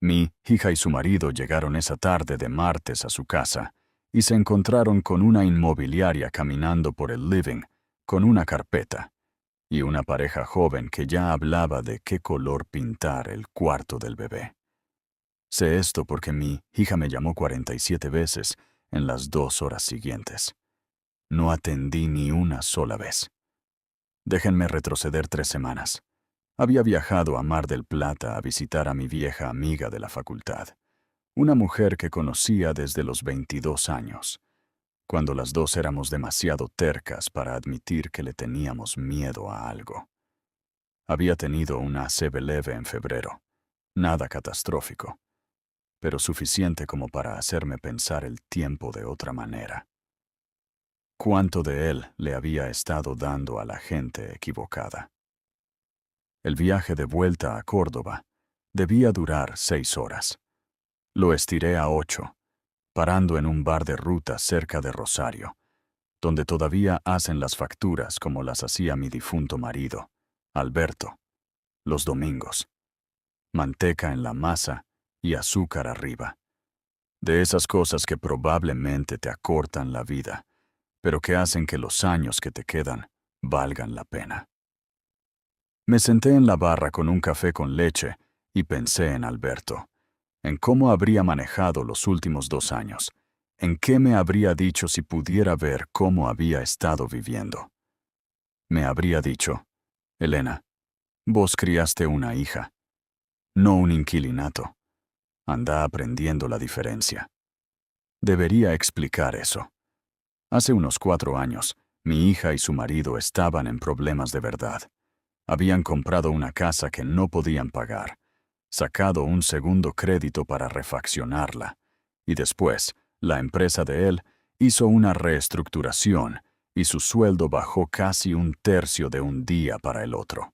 Mi hija y su marido llegaron esa tarde de martes a su casa y se encontraron con una inmobiliaria caminando por el living con una carpeta y una pareja joven que ya hablaba de qué color pintar el cuarto del bebé. Sé esto porque mi hija me llamó 47 veces en las 2 horas siguientes. No atendí ni una sola vez. Déjenme retroceder 3 semanas. Había viajado a Mar del Plata a visitar a mi vieja amiga de la facultad, una mujer que conocía desde los 22 años, cuando las dos éramos demasiado tercas para admitir que le teníamos miedo a algo. Había tenido una ACV leve en febrero, nada catastrófico, pero suficiente como para hacerme pensar el tiempo de otra manera. ¿Cuánto de él le había estado dando a la gente equivocada? El viaje de vuelta a Córdoba debía durar 6 horas. Lo estiré a 8, parando en un bar de ruta cerca de Rosario, donde todavía hacen las facturas como las hacía mi difunto marido, Alberto, los domingos. Manteca en la masa y azúcar arriba. De esas cosas que probablemente te acortan la vida, pero que hacen que los años que te quedan valgan la pena. Me senté en la barra con un café con leche y pensé en Alberto, en cómo habría manejado los últimos 2 años, en qué me habría dicho si pudiera ver cómo había estado viviendo. Me habría dicho, Elena, vos criaste una hija, no un inquilinato. Anda aprendiendo la diferencia. Debería explicar eso. Hace unos 4 años, mi hija y su marido estaban en problemas de verdad. Habían comprado una casa que no podían pagar, sacado un segundo crédito para refaccionarla, y después, la empresa de él hizo una reestructuración y su sueldo bajó casi 1/3 de un día para el otro.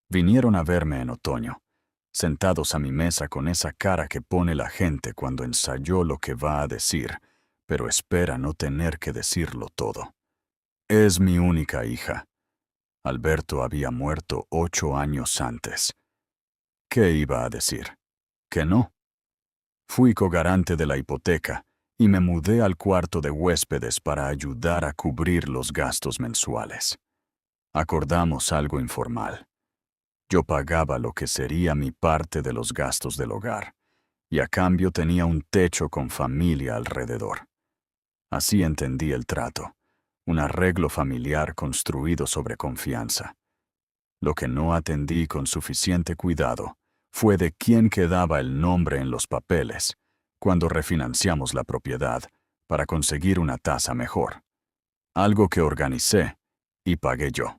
Vinieron a verme en otoño, sentados a mi mesa con esa cara que pone la gente cuando ensayó lo que va a decir, pero espera no tener que decirlo todo. Es mi única hija. Alberto había muerto 8 años antes. ¿Qué iba a decir? ¿Que no? Fui cogarante de la hipoteca y me mudé al cuarto de huéspedes para ayudar a cubrir los gastos mensuales. Acordamos algo informal. Yo pagaba lo que sería mi parte de los gastos del hogar, y a cambio tenía un techo con familia alrededor. Así entendí el trato, un arreglo familiar construido sobre confianza. Lo que no atendí con suficiente cuidado fue de quién quedaba el nombre en los papeles cuando refinanciamos la propiedad para conseguir una tasa mejor. Algo que organicé y pagué yo.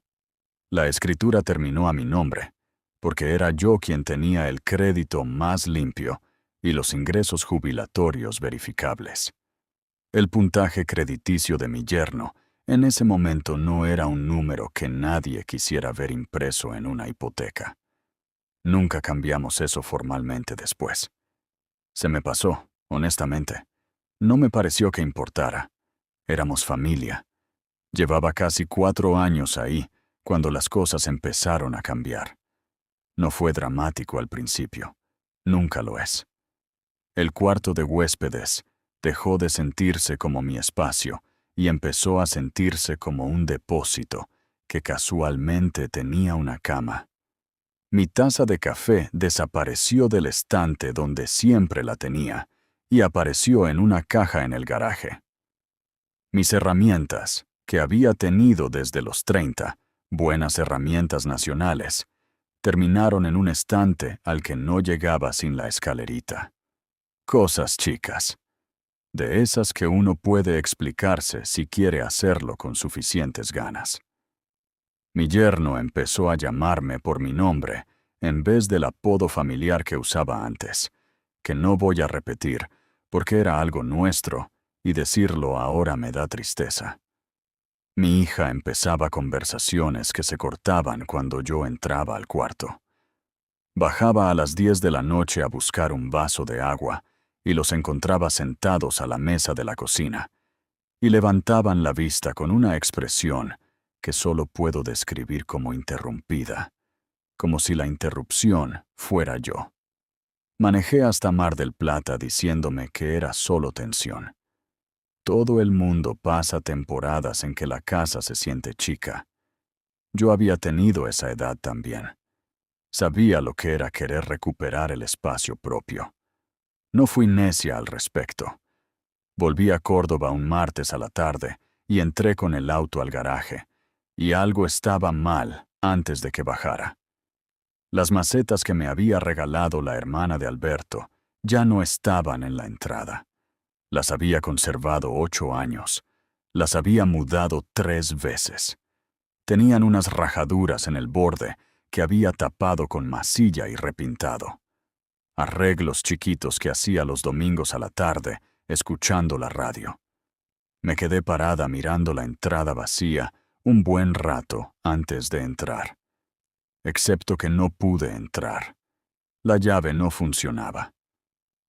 La escritura terminó a mi nombre, porque era yo quien tenía el crédito más limpio y los ingresos jubilatorios verificables. El puntaje crediticio de mi yerno en ese momento no era un número que nadie quisiera ver impreso en una hipoteca. Nunca cambiamos eso formalmente después. Se me pasó, honestamente. No me pareció que importara. Éramos familia. Llevaba casi 4 años ahí cuando las cosas empezaron a cambiar. No fue dramático al principio. Nunca lo es. El cuarto de huéspedes dejó de sentirse como mi espacio y empezó a sentirse como un depósito que casualmente tenía una cama. Mi taza de café desapareció del estante donde siempre la tenía y apareció en una caja en el garaje. Mis herramientas, que había tenido desde los 30, buenas herramientas nacionales, terminaron en un estante al que no llegaba sin la escalerita. Cosas chicas. De esas que uno puede explicarse si quiere hacerlo con suficientes ganas. Mi yerno empezó a llamarme por mi nombre en vez del apodo familiar que usaba antes, que no voy a repetir porque era algo nuestro y decirlo ahora me da tristeza. Mi hija empezaba conversaciones que se cortaban cuando yo entraba al cuarto. Bajaba a las 10 de la noche a buscar un vaso de agua y los encontraba sentados a la mesa de la cocina, y levantaban la vista con una expresión que solo puedo describir como interrumpida, como si la interrupción fuera yo. Manejé hasta Mar del Plata diciéndome que era solo tensión. Todo el mundo pasa temporadas en que la casa se siente chica. Yo había tenido esa edad también. Sabía lo que era querer recuperar el espacio propio. No fui necia al respecto. Volví a Córdoba un martes a la tarde y entré con el auto al garaje, y algo estaba mal antes de que bajara. Las macetas que me había regalado la hermana de Alberto ya no estaban en la entrada. Las había conservado 8 años. Las había mudado 3 veces. Tenían unas rajaduras en el borde que había tapado con masilla y repintado. Arreglos chiquitos que hacía los domingos a la tarde, escuchando la radio. Me quedé parada mirando la entrada vacía un buen rato antes de entrar. Excepto que no pude entrar. La llave no funcionaba.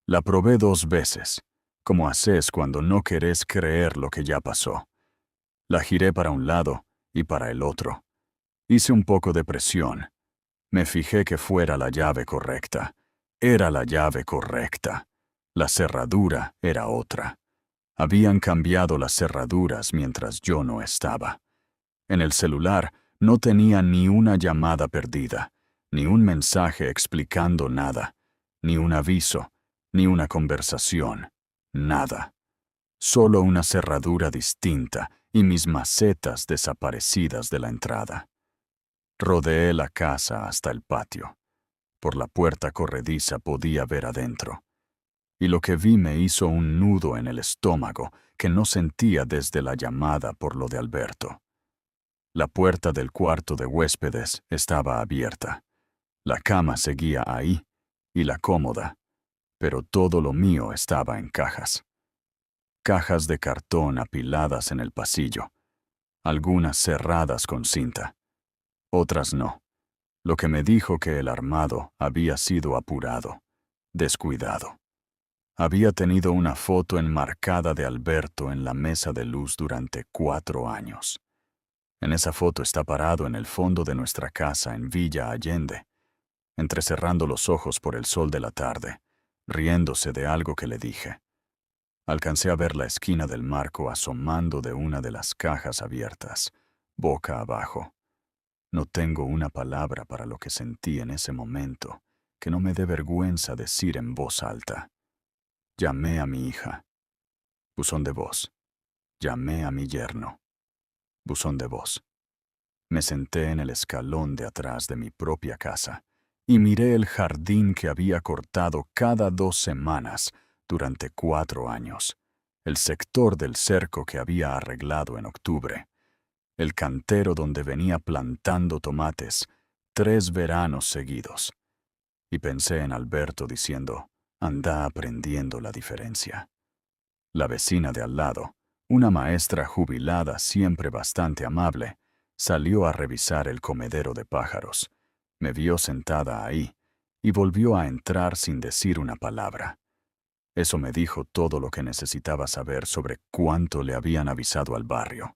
La probé 2 veces, como haces cuando no querés creer lo que ya pasó. La giré para un lado y para el otro. Hice un poco de presión. Me fijé que fuera la llave correcta. Era la llave correcta. La cerradura era otra. Habían cambiado las cerraduras mientras yo no estaba. En el celular no tenía ni una llamada perdida, ni un mensaje explicando nada, ni un aviso, ni una conversación, nada. Solo una cerradura distinta y mis macetas desaparecidas de la entrada. Rodeé la casa hasta el patio. Por la puerta corrediza podía ver adentro. Y lo que vi me hizo un nudo en el estómago que no sentía desde la llamada por lo de Alberto. La puerta del cuarto de huéspedes estaba abierta. La cama seguía ahí, y la cómoda, pero todo lo mío estaba en cajas. Cajas de cartón apiladas en el pasillo, algunas cerradas con cinta, otras no, lo que me dijo que el armado había sido apurado, descuidado. Había tenido una foto enmarcada de Alberto en la mesa de luz durante 4 años. En esa foto está parado en el fondo de nuestra casa en Villa Allende, entrecerrando los ojos por el sol de la tarde, riéndose de algo que le dije. Alcancé a ver la esquina del marco asomando de una de las cajas abiertas, boca abajo. No tengo una palabra para lo que sentí en ese momento, que no me dé vergüenza decir en voz alta. Llamé a mi hija. Buzón de voz. Llamé a mi yerno. Buzón de voz. Me senté en el escalón de atrás de mi propia casa y miré el jardín que había cortado cada 2 semanas durante 4 años, el sector del cerco que había arreglado en octubre, el cantero donde venía plantando tomates 3 veranos seguidos. Y pensé en Alberto diciendo, anda aprendiendo la diferencia. La vecina de al lado, una maestra jubilada siempre bastante amable, salió a revisar el comedero de pájaros. Me vio sentada ahí y volvió a entrar sin decir una palabra. Eso me dijo todo lo que necesitaba saber sobre cuánto le habían avisado al barrio.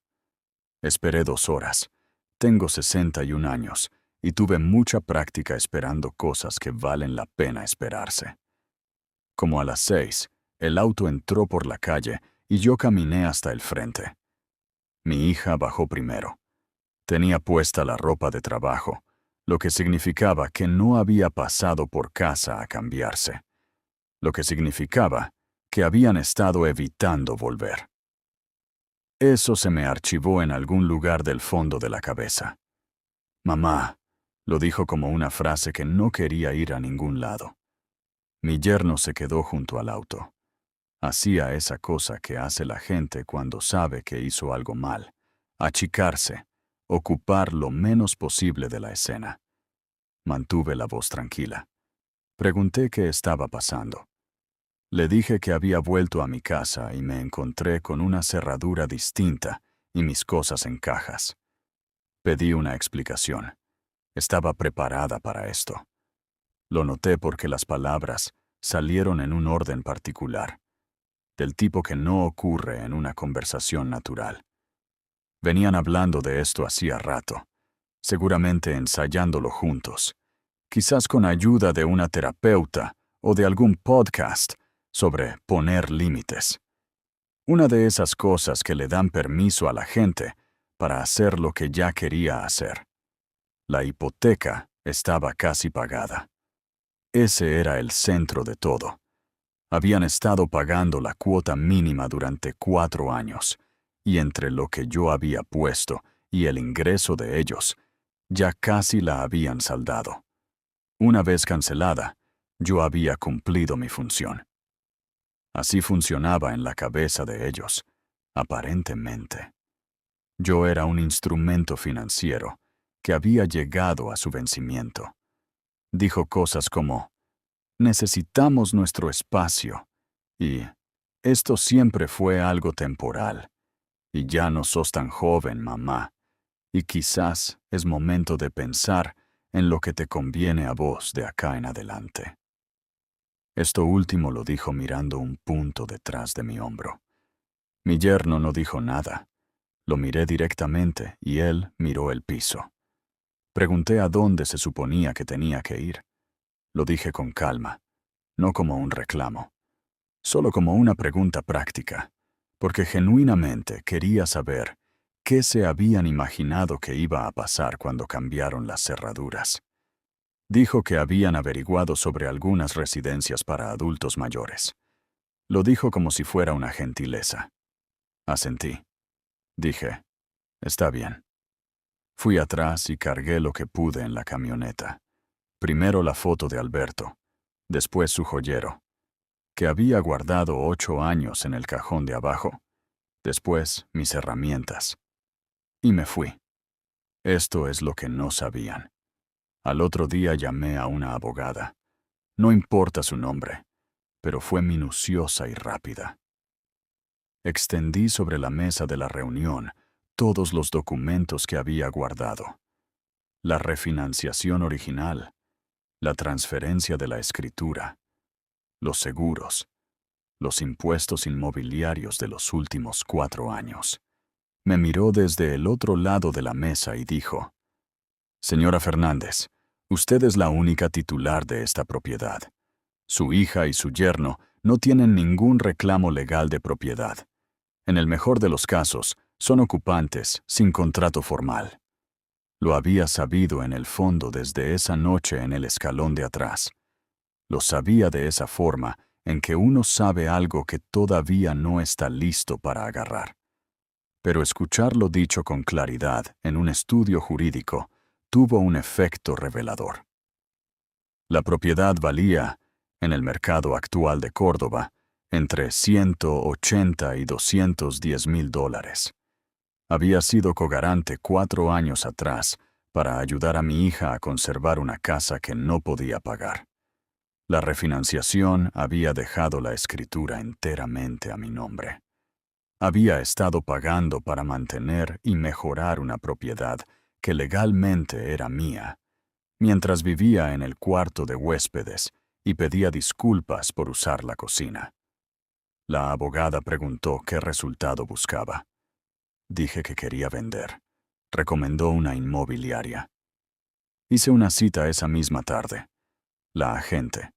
Esperé 2 horas. Tengo 61 años y tuve mucha práctica esperando cosas que valen la pena esperarse. Como a las 6, el auto entró por la calle y yo caminé hasta el frente. Mi hija bajó primero. Tenía puesta la ropa de trabajo, lo que significaba que no había pasado por casa a cambiarse. Lo que significaba que habían estado evitando volver. Eso se me archivó en algún lugar del fondo de la cabeza. Mamá, lo dijo como una frase que no quería ir a ningún lado. Mi yerno se quedó junto al auto. Hacía esa cosa que hace la gente cuando sabe que hizo algo mal, achicarse, ocupar lo menos posible de la escena. Mantuve la voz tranquila. Pregunté qué estaba pasando. Le dije que había vuelto a mi casa y me encontré con una cerradura distinta y mis cosas en cajas. Pedí una explicación. Estaba preparada para esto. Lo noté porque las palabras salieron en un orden particular, del tipo que no ocurre en una conversación natural. Venían hablando de esto hacía rato, seguramente ensayándolo juntos, quizás con ayuda de una terapeuta o de algún podcast sobre poner límites. Una de esas cosas que le dan permiso a la gente para hacer lo que ya quería hacer. La hipoteca estaba casi pagada. Ese era el centro de todo. Habían estado pagando la cuota mínima durante 4 años, y entre lo que yo había puesto y el ingreso de ellos, ya casi la habían saldado. Una vez cancelada, yo había cumplido mi función. Así funcionaba en la cabeza de ellos, aparentemente. Yo era un instrumento financiero que había llegado a su vencimiento. Dijo cosas como, necesitamos nuestro espacio, y esto siempre fue algo temporal, y ya no sos tan joven, mamá, y quizás es momento de pensar en lo que te conviene a vos de acá en adelante. Esto último lo dijo mirando un punto detrás de mi hombro. Mi yerno no dijo nada. Lo miré directamente y él miró el piso. Pregunté a dónde se suponía que tenía que ir. Lo dije con calma, no como un reclamo, solo como una pregunta práctica, porque genuinamente quería saber qué se habían imaginado que iba a pasar cuando cambiaron las cerraduras. Dijo que habían averiguado sobre algunas residencias para adultos mayores. Lo dijo como si fuera una gentileza. Asentí. Dije, está bien. Fui atrás y cargué lo que pude en la camioneta. Primero la foto de Alberto, después su joyero, que había guardado 8 años en el cajón de abajo, después mis herramientas. Y me fui. Esto es lo que no sabían. Al otro día llamé a una abogada. No importa su nombre, pero fue minuciosa y rápida. Extendí sobre la mesa de la reunión todos los documentos que había guardado. La refinanciación original, la transferencia de la escritura, los seguros, los impuestos inmobiliarios de los últimos 4 años. Me miró desde el otro lado de la mesa y dijo, «Señora Fernández, usted es la única titular de esta propiedad. Su hija y su yerno no tienen ningún reclamo legal de propiedad. En el mejor de los casos, son ocupantes sin contrato formal». Lo había sabido en el fondo desde esa noche en el escalón de atrás. Lo sabía de esa forma en que uno sabe algo que todavía no está listo para agarrar. Pero escucharlo dicho con claridad en un estudio jurídico tuvo un efecto revelador. La propiedad valía, en el mercado actual de Córdoba, entre 180 y $210,000. Había sido cogarante 4 años atrás para ayudar a mi hija a conservar una casa que no podía pagar. La refinanciación había dejado la escritura enteramente a mi nombre. Había estado pagando para mantener y mejorar una propiedad que legalmente era mía, mientras vivía en el cuarto de huéspedes y pedía disculpas por usar la cocina. La abogada preguntó qué resultado buscaba. Dije que quería vender. Recomendó una inmobiliaria. Hice una cita esa misma tarde. La agente,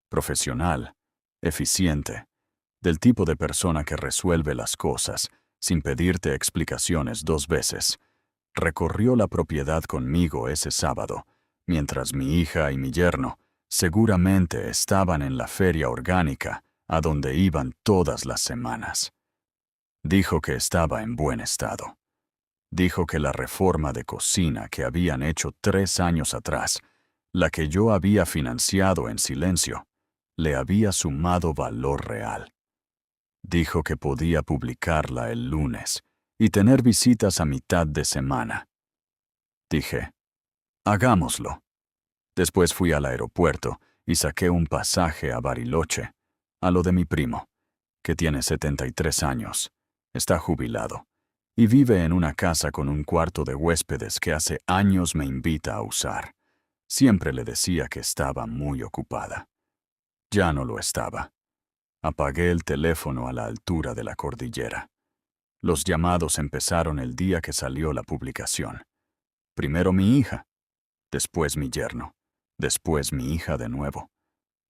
profesional, eficiente, del tipo de persona que resuelve las cosas sin pedirte explicaciones 2 veces, recorrió la propiedad conmigo ese sábado, mientras mi hija y mi yerno seguramente estaban en la feria orgánica a donde iban todas las semanas. Dijo que estaba en buen estado. Dijo que la reforma de cocina que habían hecho 3 años atrás, la que yo había financiado en silencio, le había sumado valor real. Dijo que podía publicarla el lunes y tener visitas a mitad de semana. Dije, hagámoslo. Después fui al aeropuerto y saqué un pasaje a Bariloche, a lo de mi primo, que tiene 73 años, está jubilado, y vive en una casa con un cuarto de huéspedes que hace años me invita a usar. Siempre le decía que estaba muy ocupada. Ya no lo estaba. Apagué el teléfono a la altura de la cordillera. Los llamados empezaron el día que salió la publicación. Primero mi hija, después mi yerno, después mi hija de nuevo.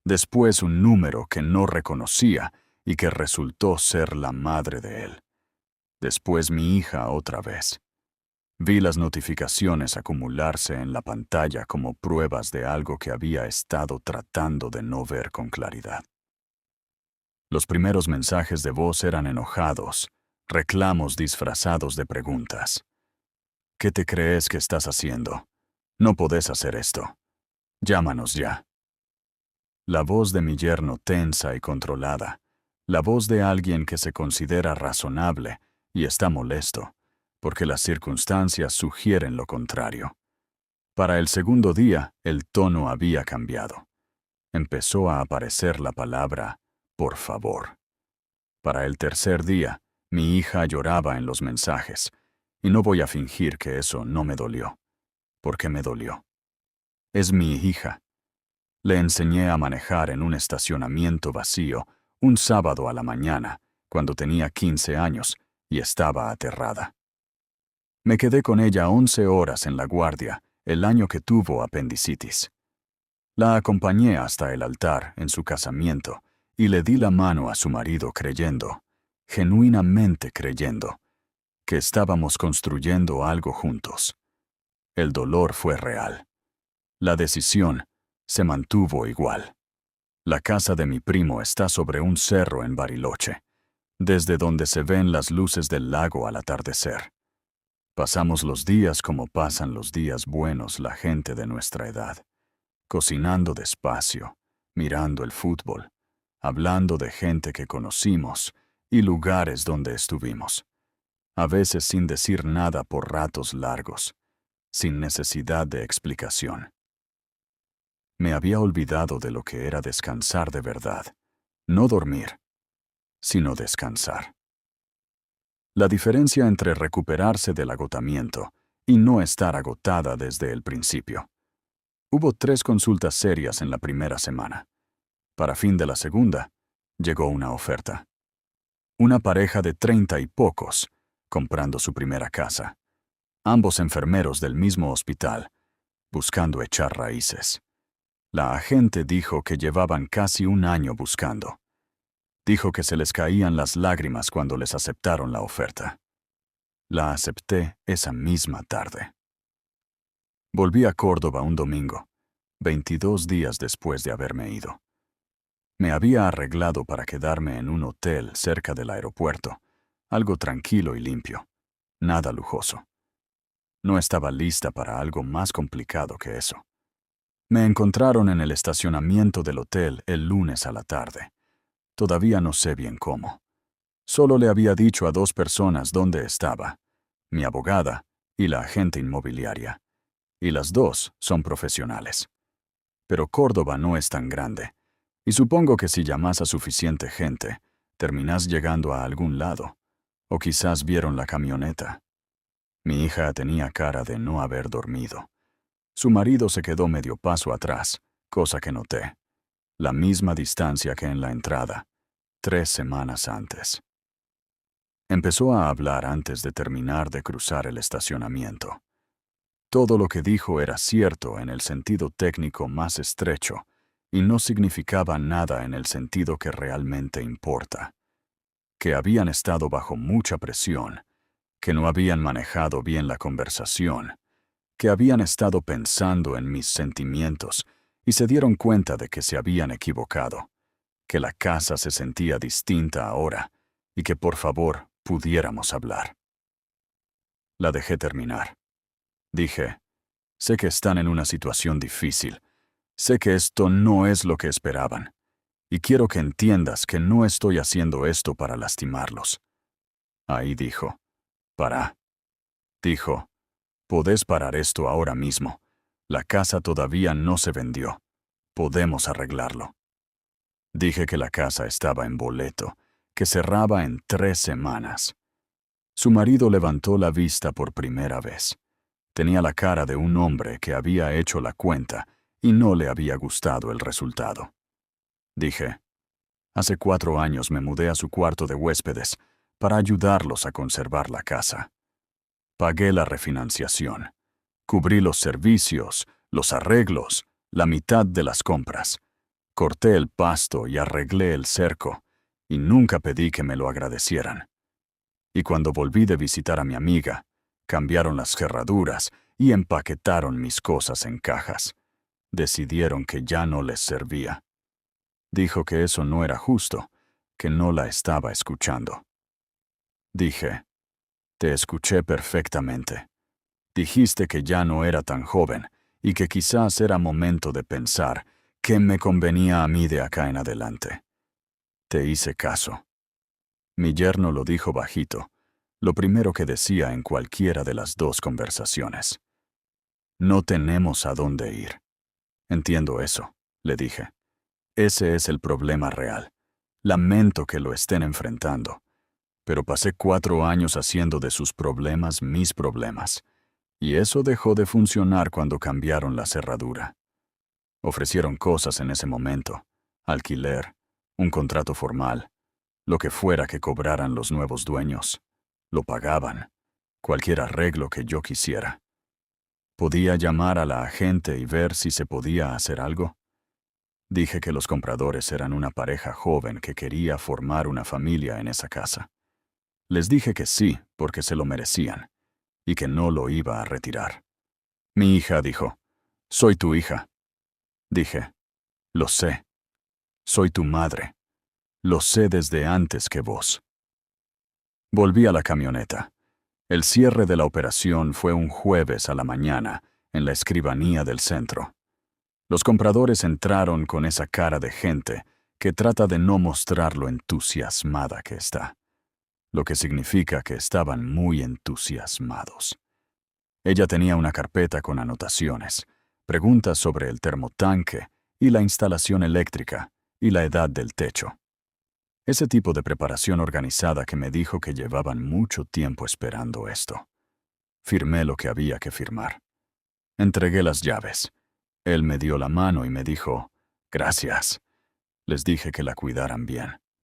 Después un número que no reconocía y que resultó ser la madre de él. Después mi hija otra vez. Vi las notificaciones acumularse en la pantalla como pruebas de algo que había estado tratando de no ver con claridad. Los primeros mensajes de voz eran enojados, reclamos disfrazados de preguntas. ¿Qué te crees que estás haciendo? No podés hacer esto. Llámanos ya. La voz de mi yerno tensa y controlada. La voz de alguien que se considera razonable y está molesto, porque las circunstancias sugieren lo contrario. Para el segundo día, el tono había cambiado. Empezó a aparecer la palabra por favor. Para el tercer día, mi hija lloraba en los mensajes, y no voy a fingir que eso no me dolió, porque me dolió. Es mi hija. Le enseñé a manejar en un estacionamiento vacío un sábado a la mañana, cuando tenía 15 años, y estaba aterrada. Me quedé con ella 11 horas en la guardia, el año que tuvo apendicitis. La acompañé hasta el altar en su casamiento y le di la mano a su marido creyendo, genuinamente creyendo, que estábamos construyendo algo juntos. El dolor fue real. La decisión se mantuvo igual. La casa de mi primo está sobre un cerro en Bariloche, desde donde se ven las luces del lago al atardecer. Pasamos los días como pasan los días buenos la gente de nuestra edad, cocinando despacio, mirando el fútbol, hablando de gente que conocimos y lugares donde estuvimos, a veces sin decir nada por ratos largos, sin necesidad de explicación. Me había olvidado de lo que era descansar de verdad, no dormir, sino descansar. La diferencia entre recuperarse del agotamiento y no estar agotada desde el principio. Hubo 3 consultas serias en la primera semana. Para fin de la segunda, llegó una oferta. Una pareja de 30 y pocos, comprando su primera casa. Ambos enfermeros del mismo hospital, buscando echar raíces. La agente dijo que llevaban casi un año buscando. Dijo que se les caían las lágrimas cuando les aceptaron la oferta. La acepté esa misma tarde. Volví a Córdoba un domingo, 22 días después de haberme ido. Me había arreglado para quedarme en un hotel cerca del aeropuerto, algo tranquilo y limpio, nada lujoso. No estaba lista para algo más complicado que eso. Me encontraron en el estacionamiento del hotel el lunes a la tarde. Todavía no sé bien cómo. Solo le había dicho a 2 personas dónde estaba, mi abogada y la agente inmobiliaria, y las 2 son profesionales. Pero Córdoba no es tan grande, y supongo que si llamas a suficiente gente, terminás llegando a algún lado, o quizás vieron la camioneta. Mi hija tenía cara de no haber dormido. Su marido se quedó medio paso atrás, cosa que noté. La misma distancia que en la entrada, 3 semanas antes. Empezó a hablar antes de terminar de cruzar el estacionamiento. Todo lo que dijo era cierto en el sentido técnico más estrecho y no significaba nada en el sentido que realmente importa. Que habían estado bajo mucha presión, que no habían manejado bien la conversación, que habían estado pensando en mis sentimientos y se dieron cuenta de que se habían equivocado, que la casa se sentía distinta ahora y que por favor pudiéramos hablar. La dejé terminar. Dije, sé que están en una situación difícil, sé que esto no es lo que esperaban, y quiero que entiendas que no estoy haciendo esto para lastimarlos. Ahí dijo, para. Dijo, podés parar esto ahora mismo. La casa todavía no se vendió. Podemos arreglarlo. Dije que la casa estaba en boleto, que cerraba en 3 semanas. Su marido levantó la vista por primera vez. Tenía la cara de un hombre que había hecho la cuenta y no le había gustado el resultado. Dije, hace 4 años me mudé a su cuarto de huéspedes para ayudarlos a conservar la casa. Pagué la refinanciación. Cubrí los servicios, los arreglos, la mitad de las compras. Corté el pasto y arreglé el cerco, y nunca pedí que me lo agradecieran. Y cuando volví de visitar a mi amiga, cambiaron las cerraduras y empaquetaron mis cosas en cajas. Decidieron que ya no les servía. Dijo que eso no era justo, que no la estaba escuchando. Dije, te escuché perfectamente. Dijiste que ya no era tan joven y que quizás era momento de pensar qué me convenía a mí de acá en adelante. Te hice caso. Mi yerno lo dijo bajito, lo primero que decía en cualquiera de las dos conversaciones. No tenemos a dónde ir. Entiendo eso, le dije. Ese es el problema real. Lamento que lo estén enfrentando, pero pasé 4 años haciendo de sus problemas mis problemas, y eso dejó de funcionar cuando cambiaron la cerradura. Ofrecieron cosas en ese momento, alquiler, un contrato formal, lo que fuera que cobraran los nuevos dueños. Lo pagaban, cualquier arreglo que yo quisiera. ¿Podía llamar a la agente y ver si se podía hacer algo? Dije que los compradores eran una pareja joven que quería formar una familia en esa casa. Les dije que sí, porque se lo merecían, y que no lo iba a retirar. Mi hija dijo, «Soy tu hija». Dije, «Lo sé. Soy tu madre. Lo sé desde antes que vos». Volví a la camioneta. El cierre de la operación fue un jueves a la mañana, en la escribanía del centro. Los compradores entraron con esa cara de gente que trata de no mostrar lo entusiasmada que está, lo que significa que estaban muy entusiasmados. Ella tenía una carpeta con anotaciones, preguntas sobre el termotanque y la instalación eléctrica y la edad del techo. Ese tipo de preparación organizada que me dijo que llevaban mucho tiempo esperando esto. Firmé lo que había que firmar. Entregué las llaves. Él me dio la mano y me dijo, «Gracias». Les dije que la cuidaran bien.